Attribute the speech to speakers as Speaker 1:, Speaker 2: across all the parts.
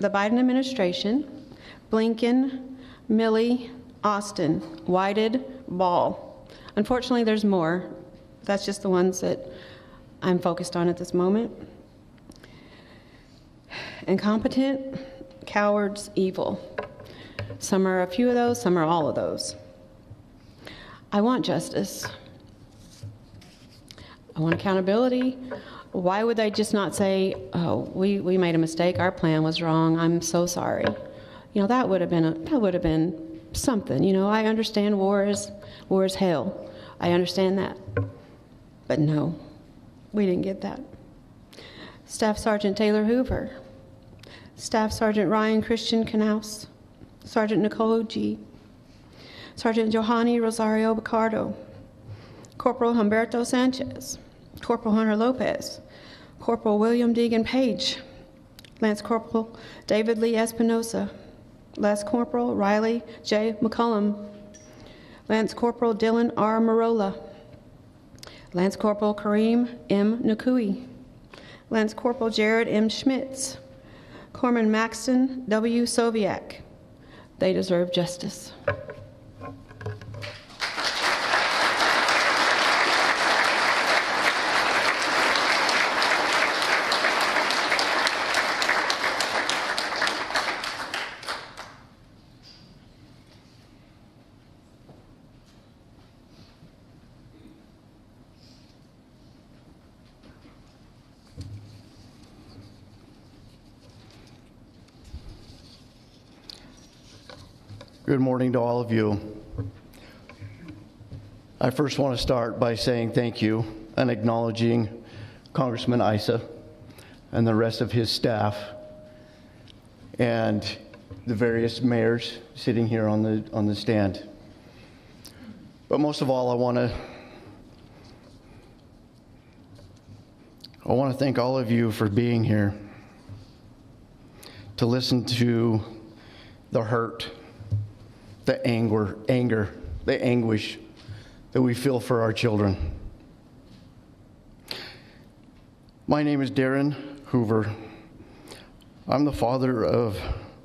Speaker 1: the Biden administration, Blinken, Milley, Austin, Whited, Ball. Unfortunately, there's more. That's just the ones that I'm focused on at this moment. Incompetent, cowards, evil. Some are a few of those, some are all of those. I want justice. I want accountability. Why would they just not say, oh, we made a mistake, our plan was wrong, I'm so sorry. You know, that would have been something. You know, I understand war is hell. I understand that. But no, we didn't get that. Staff Sergeant Taylor Hoover, Staff Sergeant Ryan Christian Knaus, Sergeant Nicole G., Sergeant Johanny Rosario Picardo, Corporal Humberto Sanchez, Corporal Hunter Lopez, Corporal William Deegan Page, Lance Corporal David Lee Espinosa, Lance Corporal Riley J. McCullum, Lance Corporal Dylan R. Marola, Lance Corporal Kareem M. Nakui, Lance Corporal Jared M. Schmitz, Corpsman Maxton W. Soviak. They deserve justice.
Speaker 2: Good morning to all of you. I first want to start by saying thank you and acknowledging Congressman Issa and the rest of his staff and the various mayors sitting here on the stand. But most of all, I want to thank all of you for being here to listen to the hurt, the anger, the anguish that we feel for our children. My name is Darren Hoover. I'm the father of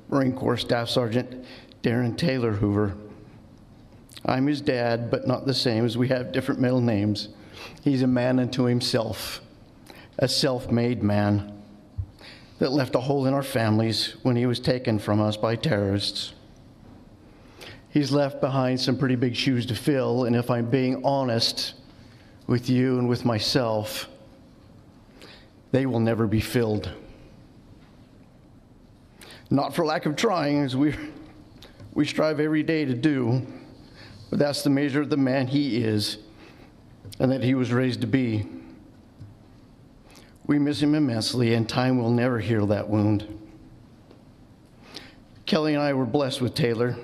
Speaker 2: Marine Corps Staff Sergeant Darren Taylor Hoover. I'm his dad, but not the same, as we have different middle names. He's a man unto himself, a self-made man that left a hole in our families when he was taken from us by terrorists. He's left behind some pretty big shoes to fill, and if I'm being honest with you and with myself, they will never be filled. Not for lack of trying, as we strive every day to do, but that's the measure of the man he is and that he was raised to be. We miss him immensely, and time will never heal that wound. Kelly and I were blessed with Taylor.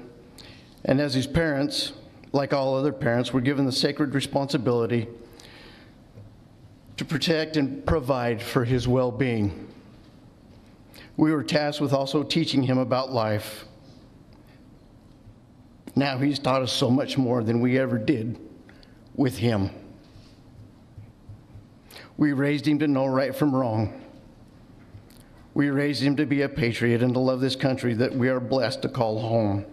Speaker 2: And as his parents, like all other parents, were given the sacred responsibility to protect and provide for his well-being. We were tasked with also teaching him about life. Now he's taught us so much more than we ever did with him. We raised him to know right from wrong. We raised him to be a patriot and to love this country that we are blessed to call home.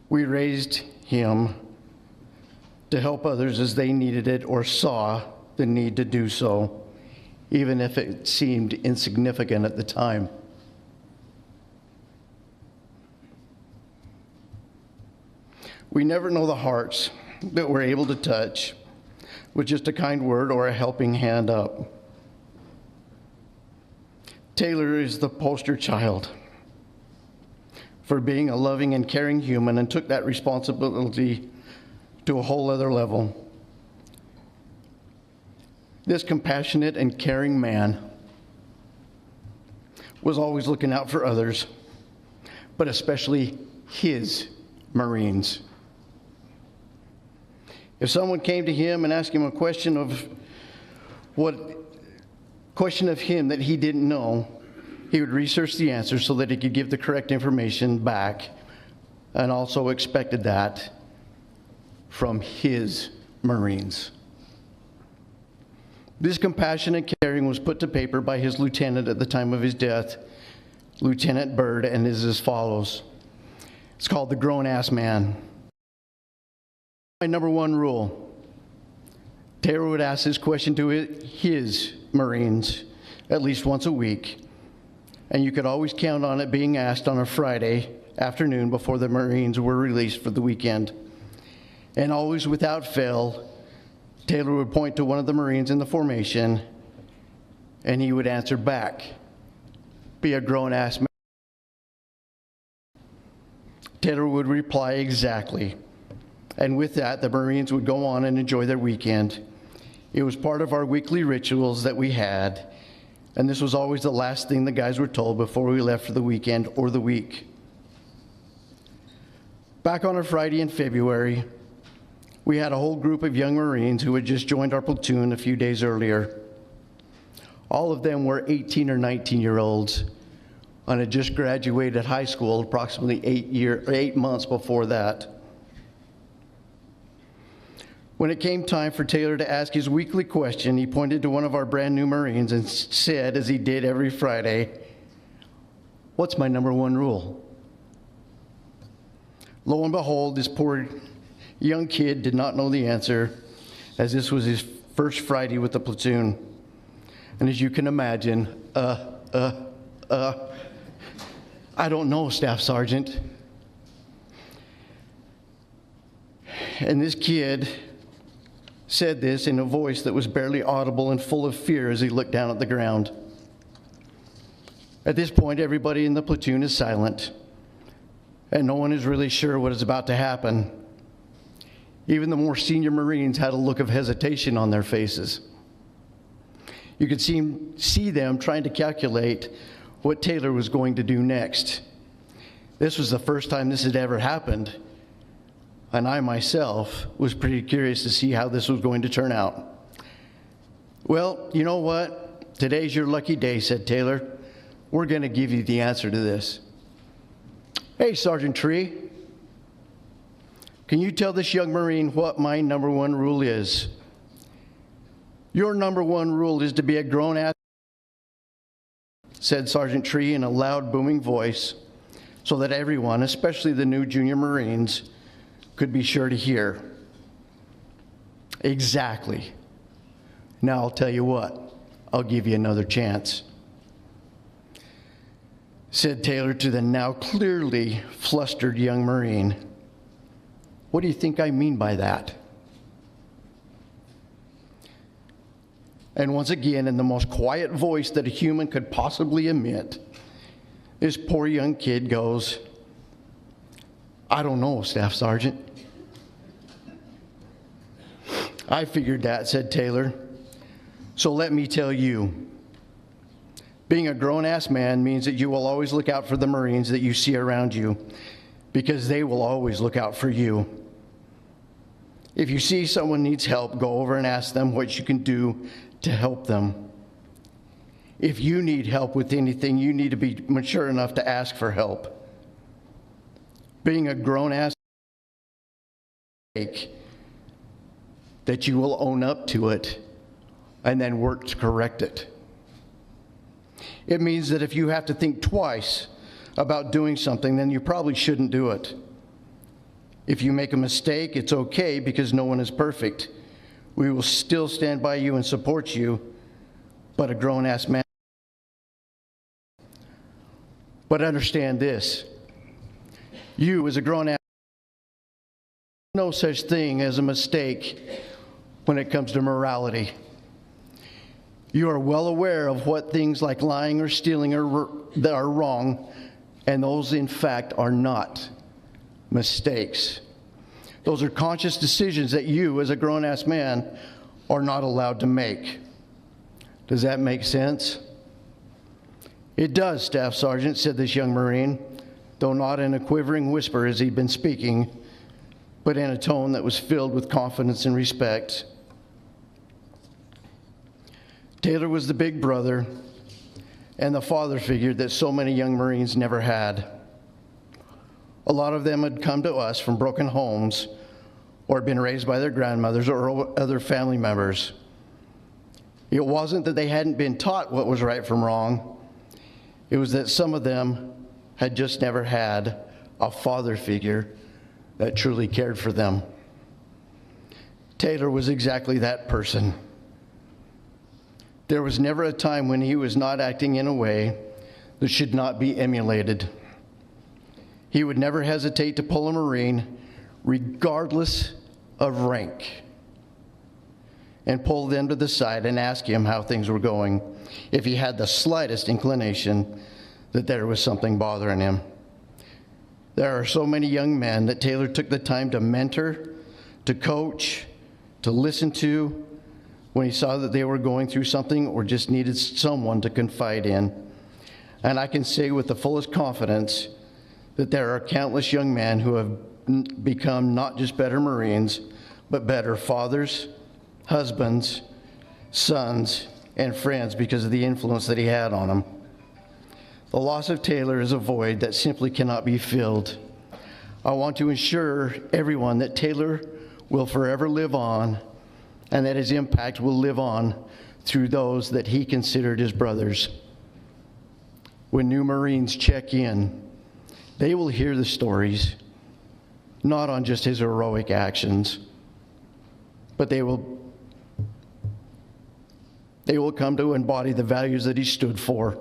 Speaker 2: We raised him to help others as they needed it or saw the need to do so, even if it seemed insignificant at the time. We never know the hearts that we're able to touch with just a kind word or a helping hand up. Taylor is the poster child for being a loving and caring human, and took that responsibility to a whole other level. This compassionate and caring man was always looking out for others, but especially his Marines. If someone came to him and asked him a question of him that he didn't know, he would research the answer so that he could give the correct information back, and also expected that from his Marines. This compassion and caring was put to paper by his lieutenant at the time of his death, Lieutenant Byrd, and is as follows. It's called the grown-ass man. My number one rule. Taylor would ask this question to his Marines at least once a week, and you could always count on it being asked on a Friday afternoon before the Marines were released for the weekend. And always without fail, Taylor would point to one of the Marines in the formation, and he would answer back, "Be a grown-ass man." Taylor would reply, "Exactly." And with that, the Marines would go on and enjoy their weekend. It was part of our weekly rituals that we had, and this was always the last thing the guys were told before we left for the weekend or the week. Back on a Friday in February, we had a whole group of young Marines who had just joined our platoon a few days earlier. All of them were 18 or 19-year-olds and had just graduated high school approximately 8 months before that. When it came time for Taylor to ask his weekly question, he pointed to one of our brand new Marines and said, as he did every Friday, "What's my number one rule?" Lo and behold, this poor young kid did not know the answer, as this was his first Friday with the platoon. And as you can imagine, I don't know, Staff Sergeant. And this kid said this in a voice that was barely audible and full of fear as he looked down at the ground. At this point, everybody in the platoon is silent, and no one is really sure what is about to happen. Even the more senior Marines had a look of hesitation on their faces. You could see them trying to calculate what Taylor was going to do next. This was the first time this had ever happened, and I myself was pretty curious to see how this was going to turn out. "Well, you know what? Today's your lucky day," said Taylor. "We're going to give you the answer to this. Hey, Sergeant Tree, can you tell this young Marine what my number one rule is?" "Your number one rule is to be a grown-ass," said Sergeant Tree in a loud, booming voice, so that everyone, especially the new junior Marines, could be sure to hear. "Exactly. Now I'll tell you what, I'll give you another chance," said Taylor to the now clearly flustered young Marine. "What do you think I mean by that?" And once again, in the most quiet voice that a human could possibly emit, this poor young kid goes, "I don't know, Staff Sergeant." "I figured that," said Taylor. "So let me tell you. Being a grown-ass man means that you will always look out for the Marines that you see around you, because they will always look out for you. If you see someone needs help, go over and ask them what you can do to help them. If you need help with anything, you need to be mature enough to ask for help. Being a grown-ass mistake, that you will own up to it and then work to correct it. It means that if you have to think twice about doing something, then you probably shouldn't do it. If you make a mistake, it's okay because no one is perfect. We will still stand by you and support you, but a grown-ass man. But understand this, you as a grown-ass, no such thing as a mistake when it comes to morality. You are well aware of what things like lying or stealing that are wrong, and those in fact are not mistakes. Those are conscious decisions that you as a grown-ass man are not allowed to make. Does that make sense? "It does, Staff Sergeant," said this young Marine, though not in a quivering whisper as he'd been speaking, but in a tone that was filled with confidence and respect. Taylor was the big brother and the father figure that so many young Marines never had. A lot of them had come to us from broken homes or had been raised by their grandmothers or other family members. It wasn't that they hadn't been taught what was right from wrong. It was that some of them had just never had a father figure that truly cared for them. Taylor was exactly that person. There was never a time when he was not acting in a way that should not be emulated. He would never hesitate to pull a Marine, regardless of rank, and pull them to the side and ask him how things were going if he had the slightest inclination that there was something bothering him. There are so many young men that Taylor took the time to mentor, to coach, to listen to when he saw that they were going through something or just needed someone to confide in. And I can say with the fullest confidence that there are countless young men who have become not just better Marines, but better fathers, husbands, sons, and friends because of the influence that he had on them. The loss of Taylor is a void that simply cannot be filled. I want to assure everyone that Taylor will forever live on and that his impact will live on through those that he considered his brothers. When new Marines check in, they will hear the stories, not on just his heroic actions, but they will come to embody the values that he stood for.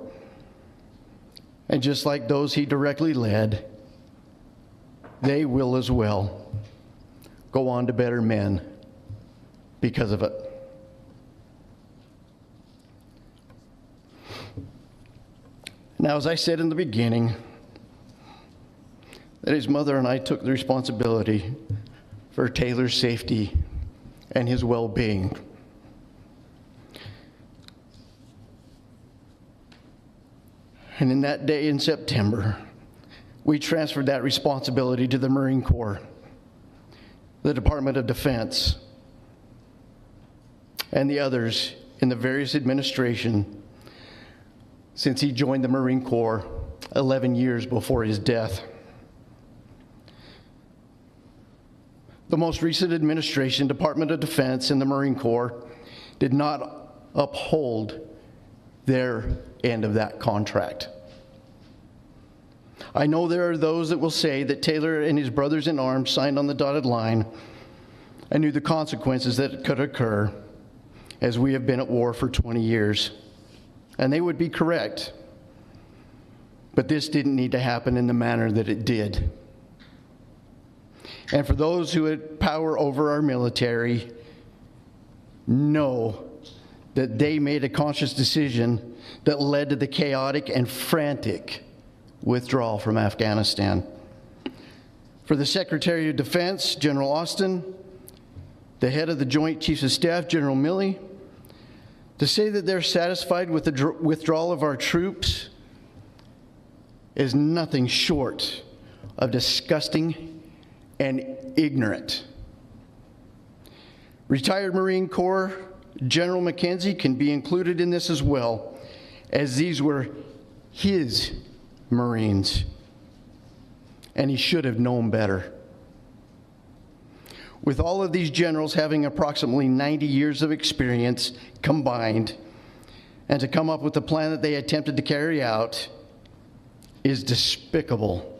Speaker 2: And just like those he directly led, they will as well go on to better men because of it. Now, as I said in the beginning, that his mother and I took the responsibility for Taylor's safety and his well-being. And in that day in September, we transferred that responsibility to the Marine Corps, the Department of Defense, and the others in the various administration since he joined the Marine Corps 11 years before his death. The most recent administration, Department of Defense, and the Marine Corps did not uphold their end of that contract. I know there are those that will say that Taylor and his brothers in arms signed on the dotted line and knew the consequences that could occur, as we have been at war for 20 years. And they would be correct. But this didn't need to happen in the manner that it did. And for those who had power over our military, know that they made a conscious decision that led to the chaotic and frantic withdrawal from Afghanistan. For the Secretary of Defense, General Austin, the head of the Joint Chiefs of Staff, General Milley, to say that they're satisfied with the withdrawal of our troops is nothing short of disgusting and ignorant. Retired Marine Corps General McKenzie can be included in this as well, as these were his Marines, and he should have known better. With all of these generals having approximately 90 years of experience combined, and to come up with the plan that they attempted to carry out is despicable.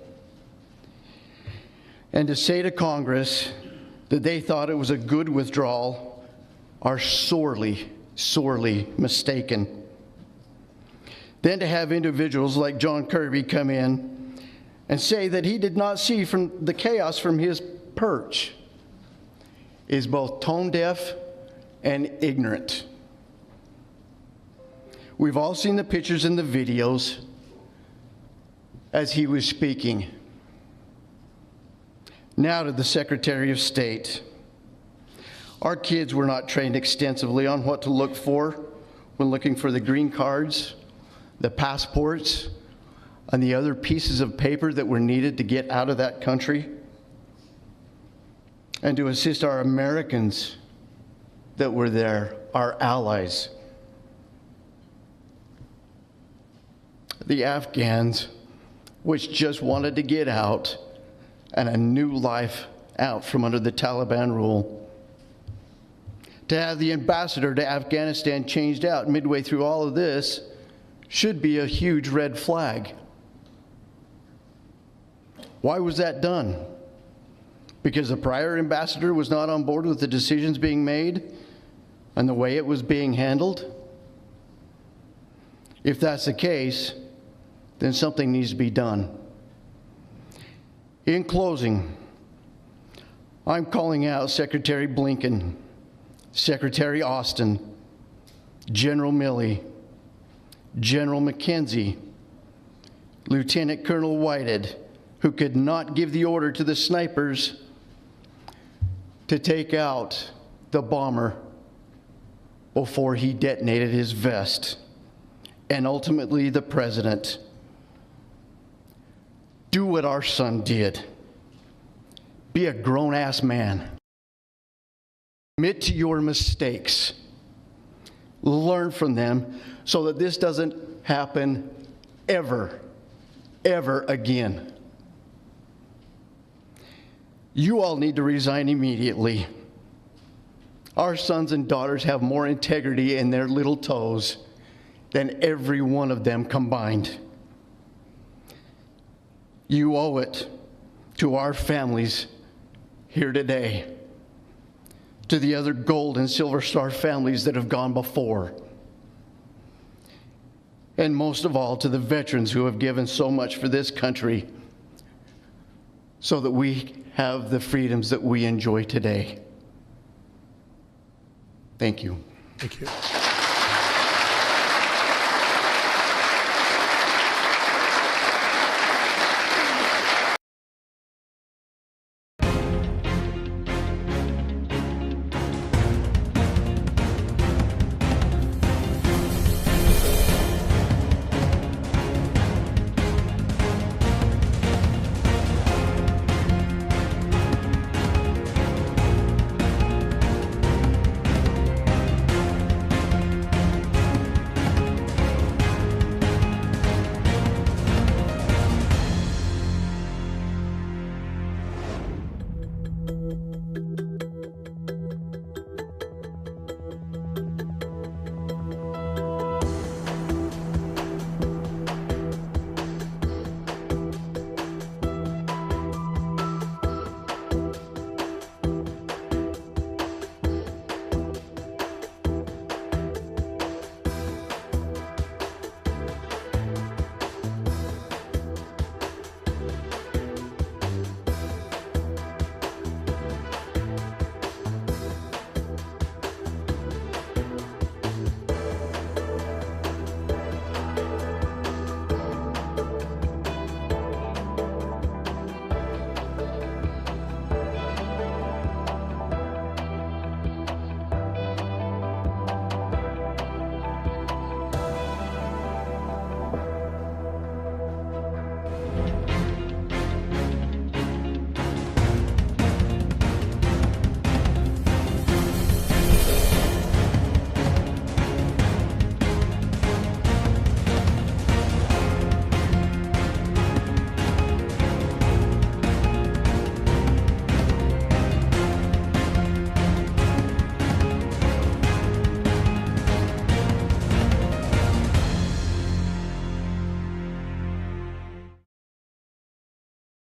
Speaker 2: And to say to Congress that they thought it was a good withdrawal are sorely, sorely mistaken. Then to have individuals like John Kirby come in and say that he did not see from the chaos from his perch is both tone deaf and ignorant. We've all seen the pictures and the videos as he was speaking. Now to the Secretary of State. Our kids were not trained extensively on what to look for when looking for the green cards, the passports, and the other pieces of paper that were needed to get out of that country, and to assist our Americans that were there, our allies. The Afghans, which just wanted to get out and a new life out from under the Taliban rule. To have the ambassador to Afghanistan changed out midway through all of this should be a huge red flag. Why was that done? Because the prior ambassador was not on board with the decisions being made and the way it was being handled? If that's the case, then something needs to be done. In closing, I'm calling out Secretary Blinken, Secretary Austin, General Milley, General McKenzie, Lieutenant Colonel Whitehead, who could not give the order to the snipers to take out the bomber before he detonated his vest, and ultimately the president. Do what our son did. Be a grown-ass man. Admit to your mistakes. Learn from them so that this doesn't happen ever again. You all need to resign immediately. Our sons and daughters have more integrity in their little toes than every one of them combined. You owe it to our families here today, to the other Gold and Silver Star families that have gone before, and most of all to the veterans who have given so much for this country so that we have the freedoms that we enjoy today. Thank you.
Speaker 3: Thank you.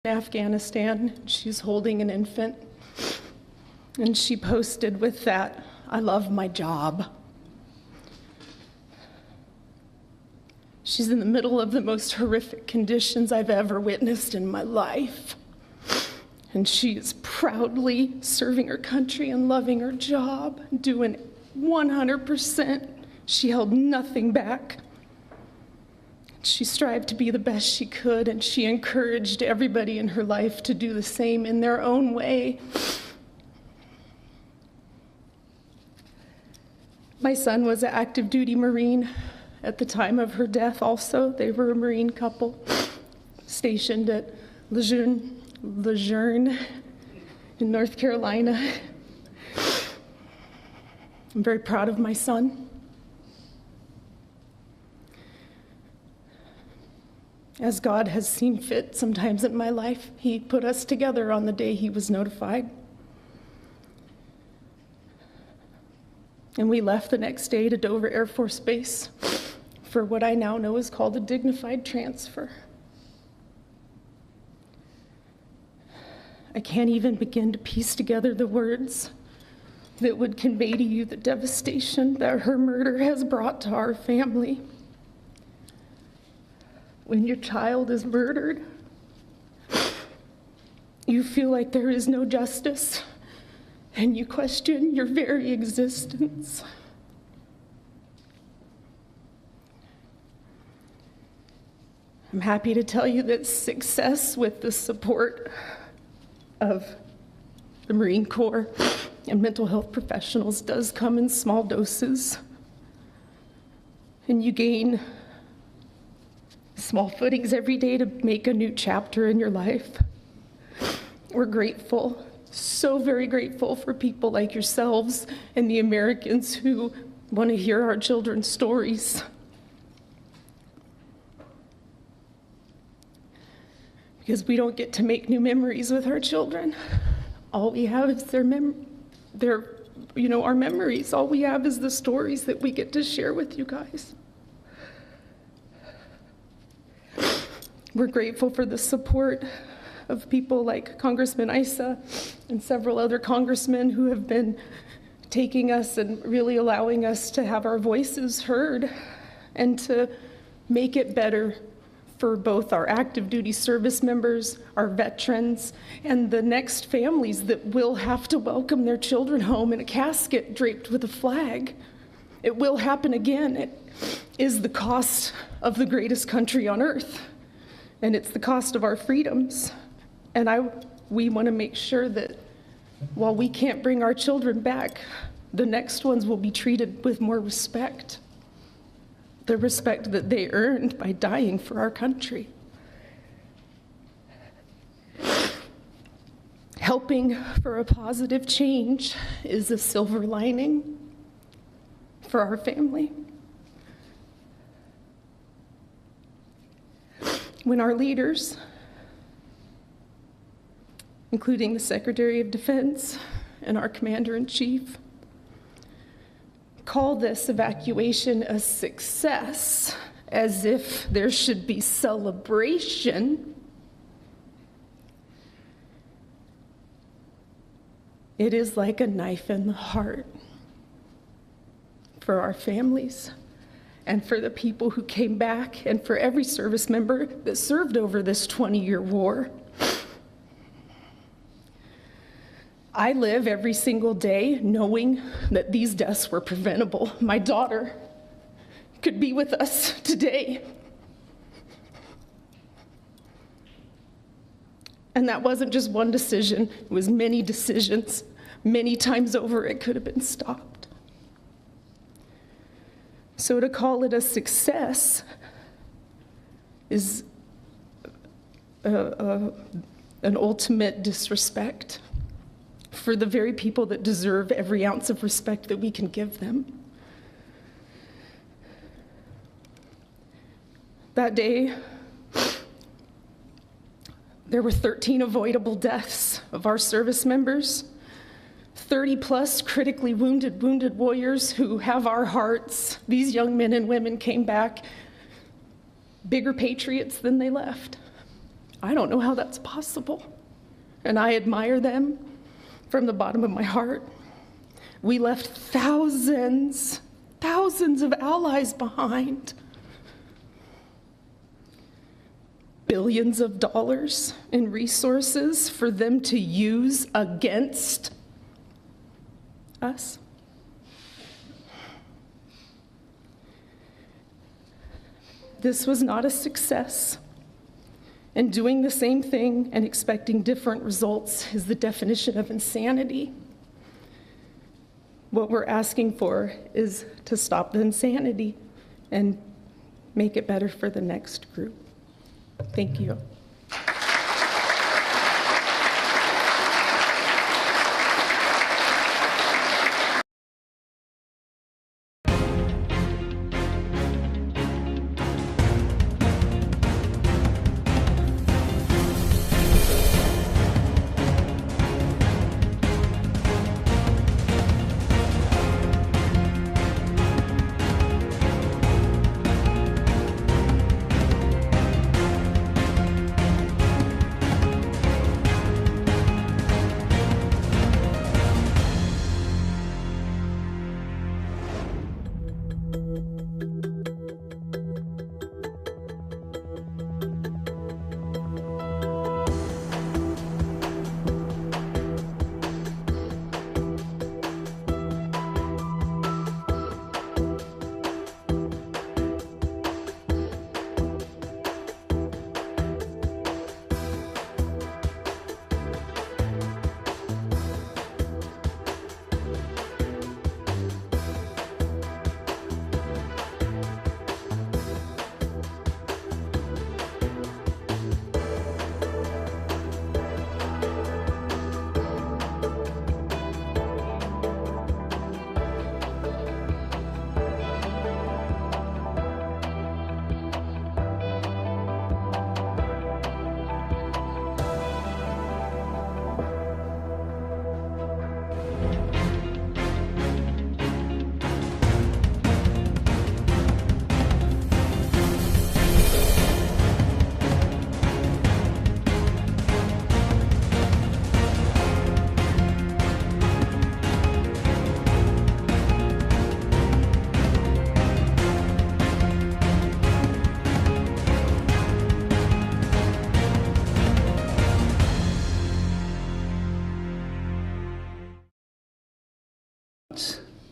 Speaker 4: Afghanistan. She's holding an infant, and she posted with that, "I love my job." She's in the middle of the most horrific conditions I've ever witnessed in my life, and she is proudly serving her country and loving her job, doing 100%. She held nothing back. She strived to be the best she could, and she encouraged everybody in her life to do the same in their own way. My son was an active duty Marine at the time of her death also. They were a Marine couple stationed at Lejeune in North Carolina. I'm very proud of my son. As God has seen fit sometimes in my life, He put us together on the day He was notified. And we left the next day to Dover Air Force Base for what I now know is called a dignified transfer. I can't even begin to piece together the words that would convey to you the devastation that her murder has brought to our family. When your child is murdered, you feel like there is no justice, and you question your very existence. I'm happy to tell you that success with the support of the Marine Corps and mental health professionals does come in small doses, and you gain small footings every day to make a new chapter in your life. We're grateful, so very grateful for people like yourselves and the Americans who want to hear our children's stories. Because we don't get to make new memories with our children. All we have is our memories. All we have is the stories that we get to share with you guys. We're grateful for the support of people like Congressman Issa and several other congressmen who have been taking us and really allowing us to have our voices heard and to make it better for both our active duty service members, our veterans, and the next families that will have to welcome their children home in a casket draped with a flag. It will happen again. It is the cost of the greatest country on earth, and it's the cost of our freedoms. And we want to make sure that while we can't bring our children back, the next ones will be treated with more respect. The respect that they earned by dying for our country. Helping for a positive change is a silver lining for our family. When our leaders, including the Secretary of Defense and our Commander-in-Chief, call this evacuation a success, as if there should be celebration, it is like a knife in the heart for our families and for the people who came back and for every service member that served over this 20-year war. I live every single day knowing that these deaths were preventable. My daughter could be with us today. And that wasn't just one decision, it was many decisions. Many times over, it could have been stopped. So to call it a success is an ultimate disrespect for the very people that deserve every ounce of respect that we can give them. That day, there were 13 avoidable deaths of our service members, 30 plus critically wounded warriors who have our hearts. These young men and women came back bigger patriots than they left. I don't know how that's possible, and I admire them from the bottom of my heart. We left thousands of allies behind. Billions of dollars in resources for them to use against us. This was not a success. And doing the same thing and expecting different results is the definition of insanity. What we're asking for is to stop the insanity and make it better for the next group. Thank you.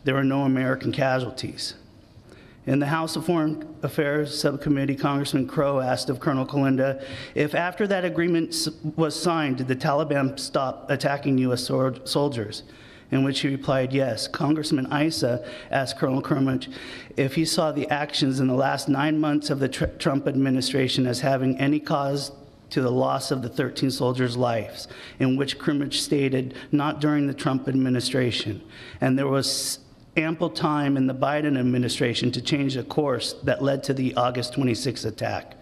Speaker 3: There were no American casualties. In the House of Foreign Affairs Subcommittee, Congressman Crow asked of Colonel Kalinda if after that agreement was signed, did the Taliban stop attacking U.S. soldiers? In which he replied, yes. Congressman Issa asked Colonel Krumich if he saw the actions in the last 9 months of the Trump administration as having any cause to the loss of the 13 soldiers' lives, in which Krumich stated, not during the Trump administration. And there was ample time in the Biden administration to change the course that led to the August 26 attack.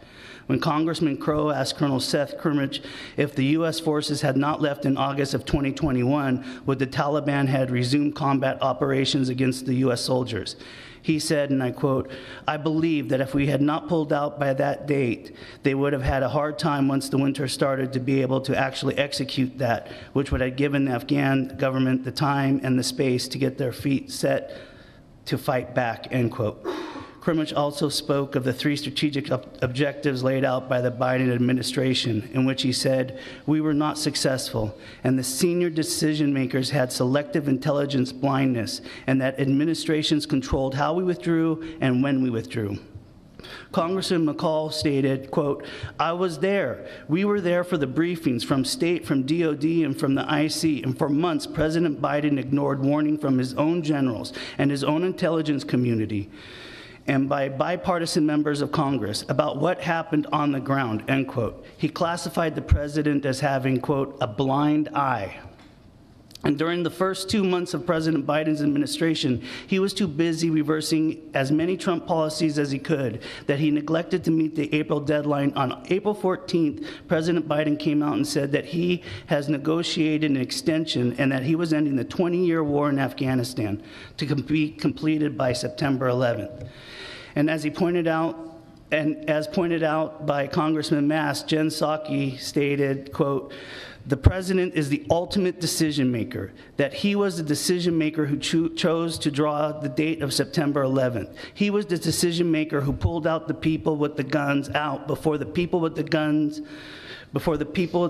Speaker 3: When Congressman Crow asked Colonel Seth Krumich if the U.S. forces had not left in August of 2021, would the Taliban had resumed combat operations against the U.S. soldiers? He said, and I quote, I believe that if we had not pulled out by that date, they would have had a hard time once the winter started to be able to actually execute that, which would have given the Afghan government the time and the space to get their feet set to fight back, end quote. Krumich also spoke of the 3 strategic objectives laid out by the Biden administration, in which he said, we were not successful, and the senior decision makers had selective intelligence blindness, and that administrations controlled how we withdrew and when we withdrew. Congressman McCall stated, quote, I was there. We were there for the briefings from state, from DOD, and from the IC, and for months, President Biden ignored warning from his own generals and his own intelligence community and by bipartisan members of Congress about what happened on the ground, end quote. He classified the president as having, quote, a blind eye. And during the first 2 months of President Biden's administration, he was too busy reversing as many Trump policies as he could that he neglected to meet the April deadline. On April 14th, President Biden came out and said that he has negotiated an extension and that he was ending the 20-year war in Afghanistan to be completed by September 11th. And as he pointed out, and as pointed out by Congressman Mast, Jen Psaki stated, quote, the president is the ultimate decision maker, that he was the decision maker who chose to draw the date of September 11th. He was the decision maker who pulled out the people with the guns out before the people with the guns, before the people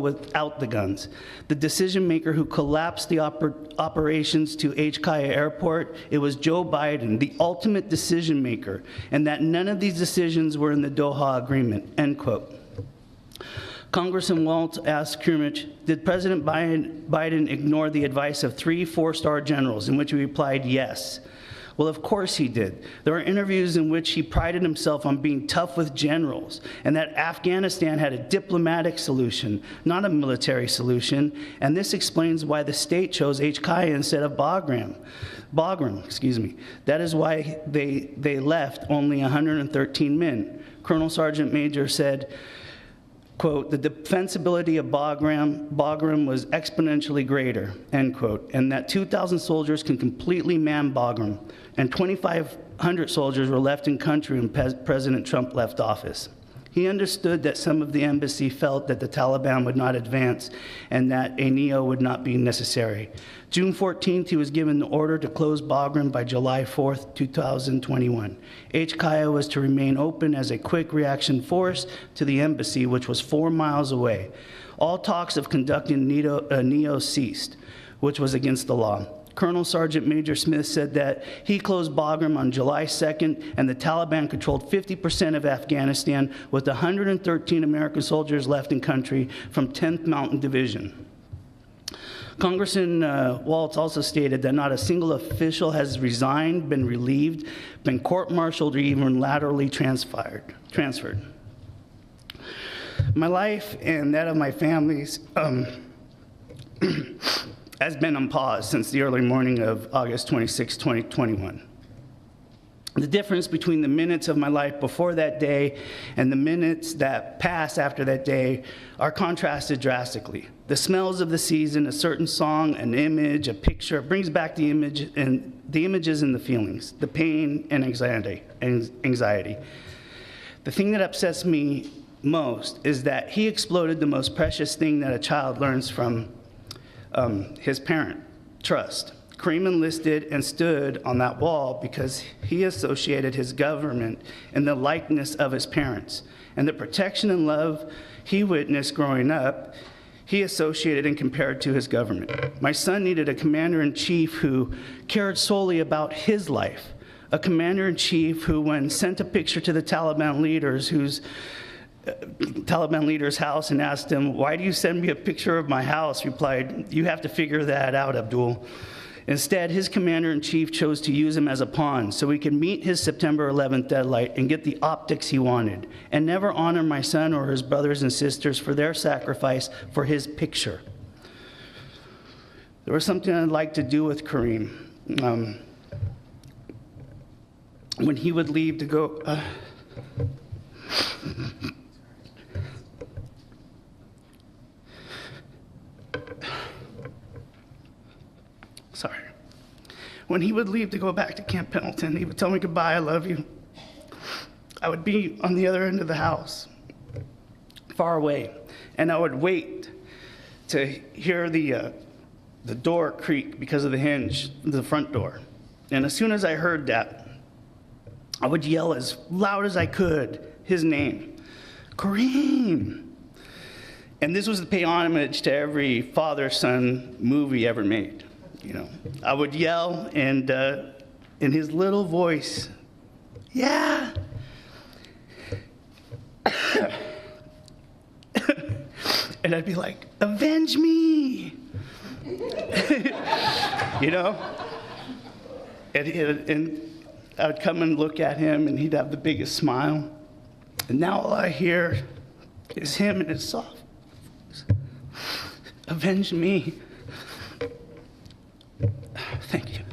Speaker 3: without the guns. The decision maker who collapsed the operations to Kaya Airport, it was Joe Biden, the ultimate decision maker, and that none of these decisions were in the Doha Agreement, end quote. Congressman Waltz asked Krumich, did President Biden ignore the advice of 3 4-star generals, in which he replied, yes. Well, of course he did. There are interviews in which he prided himself on being tough with generals, and that Afghanistan had a diplomatic solution, not a military solution, and this explains why the state chose Kaya instead of Bagram. That is why they left only 113 men. Colonel Sergeant Major said, quote, the defensibility of Bagram was exponentially greater, end quote, and that 2,000 soldiers can completely man Bagram, and 2,500 soldiers were left in country when President Trump left office. He understood that some of the embassy felt that the Taliban would not advance and that a NEO would not be necessary. June 14th, he was given the order to close Bagram by July 4th, 2021. Kaya was to remain open as a quick reaction force to the embassy, which was 4 miles away. All talks of conducting a NEO ceased, which was against the law. Colonel Sergeant Major Smith said that he closed Bagram on July 2nd, and the Taliban controlled 50% of Afghanistan with 113 American soldiers left in country from 10th Mountain Division. Congressman Waltz also stated that not a single official has resigned, been relieved, been court-martialed, or even laterally transferred. My life and that of my family's has been on pause since the early morning of August 26, 2021. The difference between the minutes of my life before that day and the minutes that pass after that day are contrasted drastically. The smells of the season, a certain song, an image, a picture, brings back the image and the images and the feelings, the pain and anxiety. The thing that upsets me most is that he exploded the most precious thing that a child learns from his parent, trust. Kareem enlisted and stood on that wall because he associated his government in the likeness of his parents. And the protection and love he witnessed growing up, he associated and compared to his government. My son needed a commander-in-chief who cared solely about his life, a commander-in-chief who, when sent a picture to the Taliban leader's house and asked him, "Why do you send me a picture of my house?" replied, "You have to figure that out, Abdul." Instead, his commander-in-chief chose to use him as a pawn so he could meet his September 11th deadline and get the optics he wanted, and never honor my son or his brothers and sisters for their sacrifice for his picture. There was something I'd like to do with Kareem. When he would leave to go... Sorry. When he would leave to go back to Camp Pendleton, he would tell me, "Goodbye, I love you." I would be on the other end of the house, far away, and I would wait to hear the door creak because of the hinge, the front door. And as soon as I heard that, I would yell as loud as I could his name, "Kareem!" And this was to pay homage to every father-son movie ever made. You know, I would yell, and in his little voice, "Yeah." And I'd be like, "Avenge me." You know? And I would come and look at him, and he'd have the biggest smile. And now all I hear is him and his soft voice, "Avenge me." Thank you.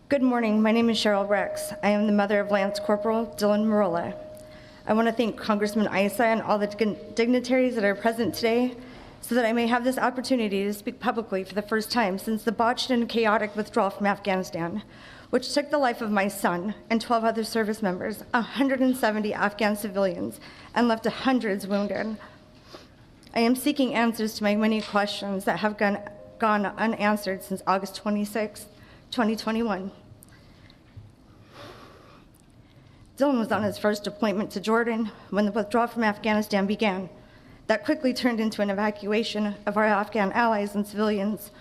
Speaker 5: Good morning. My name is Cheryl Rex. I am the mother of Lance Corporal Dylan Marola. I want to thank Congressman Issa and all the dignitaries that are present today so that I may have this opportunity to speak publicly for the first time since the botched and chaotic withdrawal from Afghanistan, which took the life of my son and 12 other service members, 170 Afghan civilians, and left hundreds wounded. I am seeking answers to my many questions that have gone unanswered since August 26, 2021. Dylan was on his first deployment to Jordan when the withdrawal from Afghanistan began. That quickly turned into an evacuation of our Afghan allies and civilians,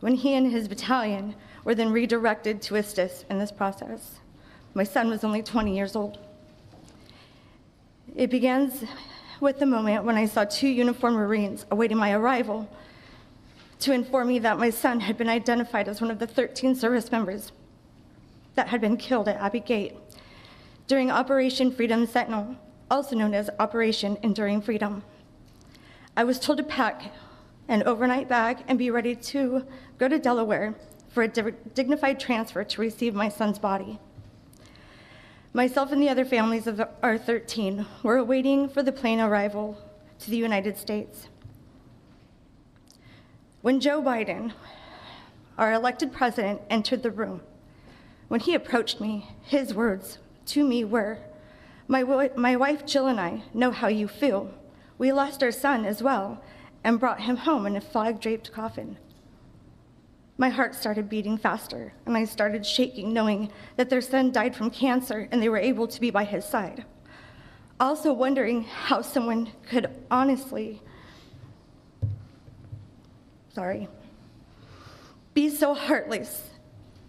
Speaker 5: when he and his battalion were then redirected to assist in this process. My son was only 20 years old. It begins with the moment when I saw 2 uniformed Marines awaiting my arrival to inform me that my son had been identified as one of the 13 service members that had been killed at Abbey Gate during Operation Freedom Sentinel, also known as Operation Enduring Freedom. I was told to pack an overnight bag and be ready to go to Delaware for a dignified transfer to receive my son's body. Myself and the other families of our 13 were awaiting for the plane arrival to the United States. When Joe Biden, our elected president, entered the room, when he approached me, his words to me were, my wife Jill and I know how you feel. We lost our son as well and brought him home in a flag-draped coffin." My heart started beating faster, and I started shaking, knowing that their son died from cancer and they were able to be by his side. Also wondering how someone could honestly, be so heartless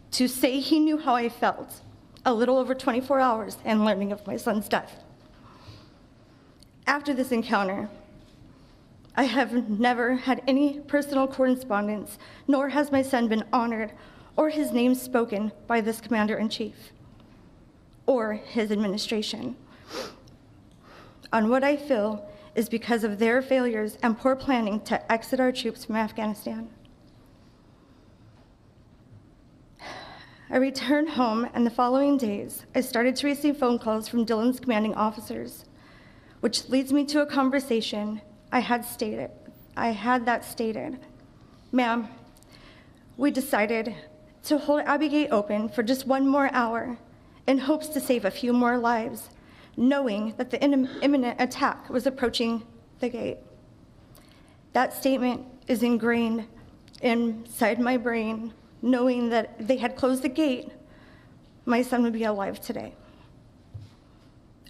Speaker 5: to say he knew how I felt a little over 24 hours and learning of my son's death. After this encounter, I have never had any personal correspondence, nor has my son been honored or his name spoken by this commander-in-chief or his administration on what I feel is because of their failures and poor planning to exit our troops from Afghanistan. I returned home, and the following days, I started to receive phone calls from Dylan's commanding officers, which leads me to a conversation I had stated, "Ma'am, we decided to hold Abbey Gate open for just one more hour in hopes to save a few more lives, knowing that the imminent attack was approaching the gate. That statement is ingrained inside my brain, knowing that if they had closed the gate, my son would be alive today.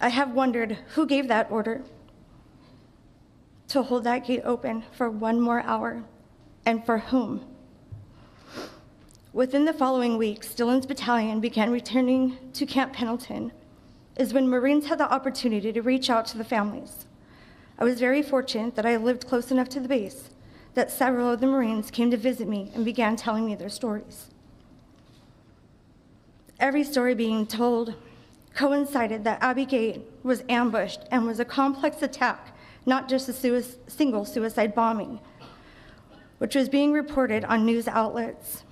Speaker 5: I have wondered who gave that order to hold that gate open for one more hour, and for whom. Within the following weeks, Dillon's battalion began returning to Camp Pendleton, is when Marines had the opportunity to reach out to the families. I was very fortunate that I lived close enough to the base that several of the Marines came to visit me and began telling me their stories. Every story being told coincided that Abbey Gate was ambushed and was a complex attack, not just a single suicide bombing, which was being reported on news outlets.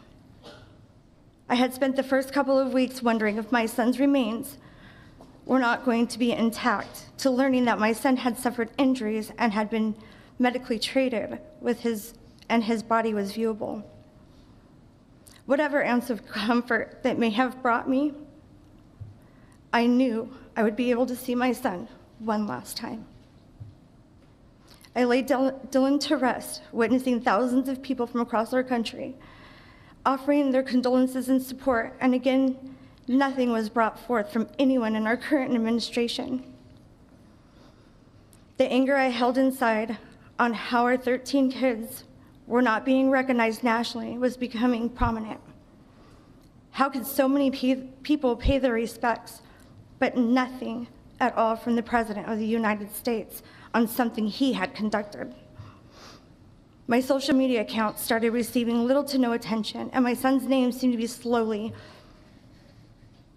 Speaker 5: I had spent the first couple of weeks wondering if my son's remains were not going to be intact, to learning that my son had suffered injuries and had been medically treated and his body was viewable. Whatever ounce of comfort that may have brought me, I knew I would be able to see my son one last time. I laid Dillon to rest, witnessing thousands of people from across our country offering their condolences and support, and again, nothing was brought forth from anyone in our current administration. The anger I held inside on how our 13 kids were not being recognized nationally was becoming prominent. How could so many people pay their respects, but nothing at all from the President of the United States on something he had conducted? My social media accounts started receiving little to no attention, and my son's name seemed to be slowly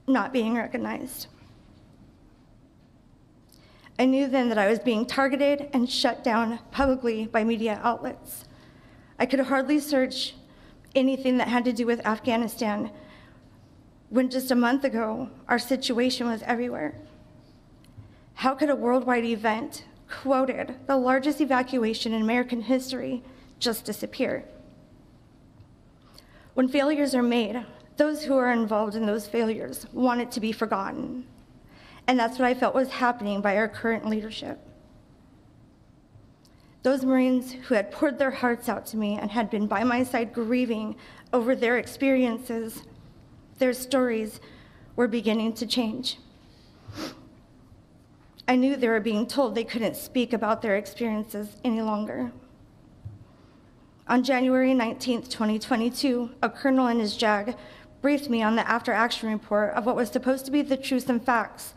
Speaker 5: not being recognized. I knew then that I was being targeted and shut down publicly by media outlets. I could hardly search anything that had to do with Afghanistan when just a month ago, our situation was everywhere. How could a worldwide event, quoted the largest evacuation in American history, just disappear? When failures are made, those who are involved in those failures want it to be forgotten. And that's what I felt was happening by our current leadership. Those Marines who had poured their hearts out to me and had been by my side grieving over their experiences, their stories were beginning to change. I knew they were being told they couldn't speak about their experiences any longer. On January 19th, 2022, a colonel and his JAG briefed me on the after-action report of what was supposed to be the truth and facts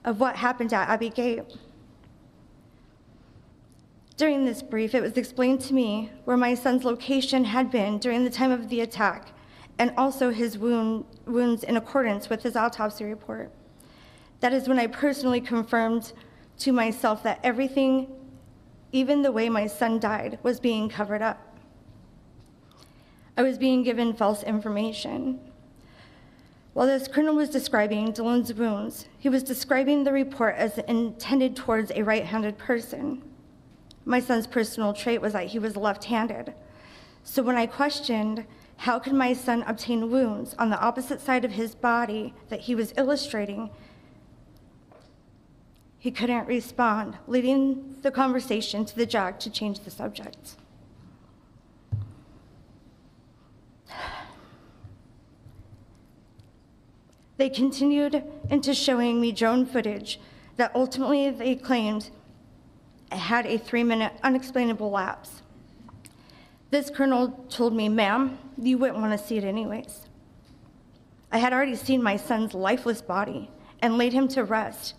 Speaker 5: of what happened at Abbey Gate. During this brief, it was explained to me where my son's location had been during the time of the attack, and also his wounds in accordance with his autopsy report. That is when I personally confirmed to myself that everything, even the way my son died, was being covered up. I was being given false information. While this colonel was describing Dillon's wounds, he was describing the report as intended towards a right-handed person. My son's personal trait was that he was left-handed. So when I questioned how could my son obtain wounds on the opposite side of his body that he was illustrating, he couldn't respond, leading the conversation to the JAG to change the subject. They continued into showing me drone footage that ultimately they claimed had a 3-minute unexplainable lapse. This colonel told me, "Ma'am, you wouldn't want to see it anyways." I had already seen my son's lifeless body and laid him to rest.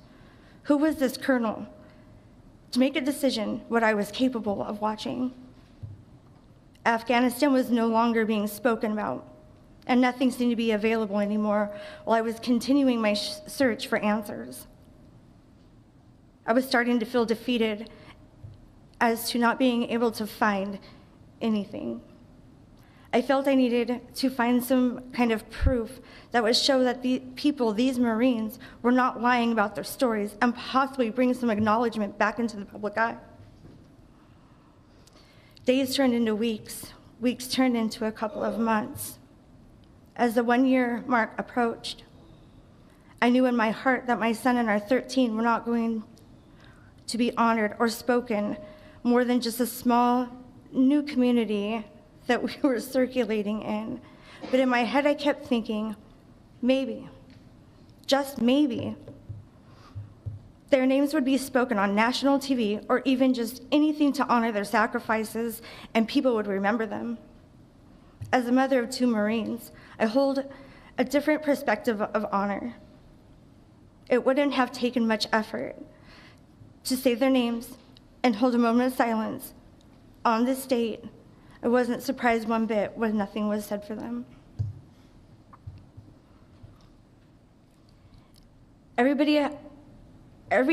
Speaker 5: Who was this colonel to make a decision what I was capable of watching? Afghanistan was no longer being spoken about, and nothing seemed to be available anymore while I was continuing my search for answers. I was starting to feel defeated as to not being able to find anything. I felt I needed to find some kind of proof that would show that the people, these Marines, were not lying about their stories and possibly bring some acknowledgement back into the public eye. Days turned into weeks, weeks turned into a couple of months. As the 1-year mark approached, I knew in my heart that my son and our 13 were not going to be honored or spoken more than just a small new community that we were circulating in. But in my head, I kept thinking, maybe, just maybe, their names would be spoken on national TV or even just anything to honor their sacrifices, and people would remember them. As a mother of 2 Marines, I hold a different perspective of honor. It wouldn't have taken much effort to say their names and hold a moment of silence on this date. I wasn't surprised one bit when nothing was said for them. Every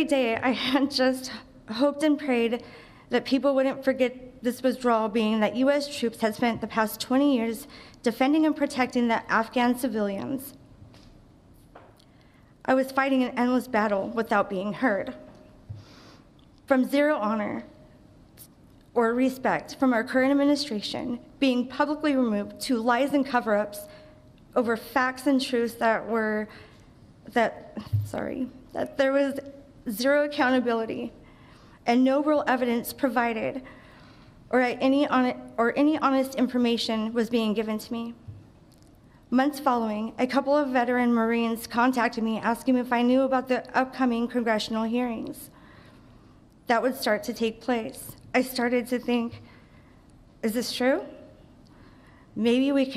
Speaker 5: day I had just hoped and prayed that people wouldn't forget this withdrawal, being that U.S. troops had spent the past 20 years defending and protecting the Afghan civilians. I was fighting an endless battle without being heard. From zero honor or respect from our current administration, being publicly removed, to lies and cover-ups over facts and truths that there was zero accountability and no real evidence provided, or any honest information was being given to me. Months following, a couple of veteran Marines contacted me asking if I knew about the upcoming congressional hearings that would start to take place. I started to think, is this true? Maybe we could